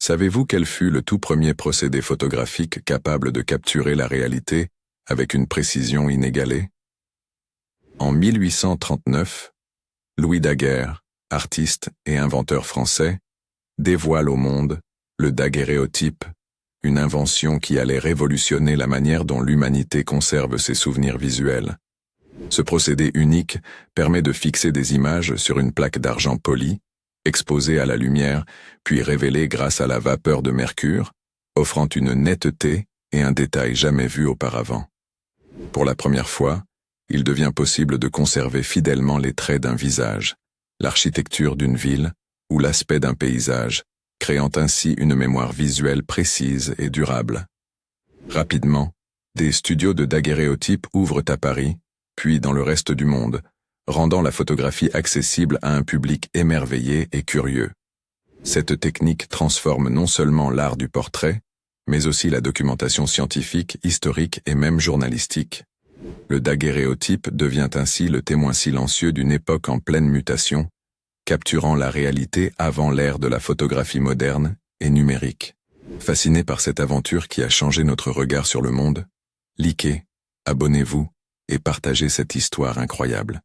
Savez-vous quel fut le tout premier procédé photographique capable de capturer la réalité avec une précision inégalée? En 1839, Louis Daguerre, artiste et inventeur français, dévoile au monde le daguerréotype, une invention qui allait révolutionner la manière dont l'humanité conserve ses souvenirs visuels. Ce procédé unique permet de fixer des images sur une plaque d'argent polie, exposée à la lumière, puis révélée grâce à la vapeur de mercure, offrant une netteté et un détail jamais vus auparavant. Pour la première fois, il devient possible de conserver fidèlement les traits d'un visage, l'architecture d'une ville ou l'aspect d'un paysage, créant ainsi une mémoire visuelle précise et durable. Rapidement, des studios de daguerréotype ouvrent à Paris, puis dans le reste du monde, rendant la photographie accessible à un public émerveillé et curieux. Cette technique transforme non seulement l'art du portrait, mais aussi la documentation scientifique, historique et même journalistique. Le daguerréotype devient ainsi le témoin silencieux d'une époque en pleine mutation, capturant la réalité avant l'ère de la photographie moderne et numérique. Fasciné par cette aventure qui a changé notre regard sur le monde, likez, abonnez-vous et partagez cette histoire incroyable.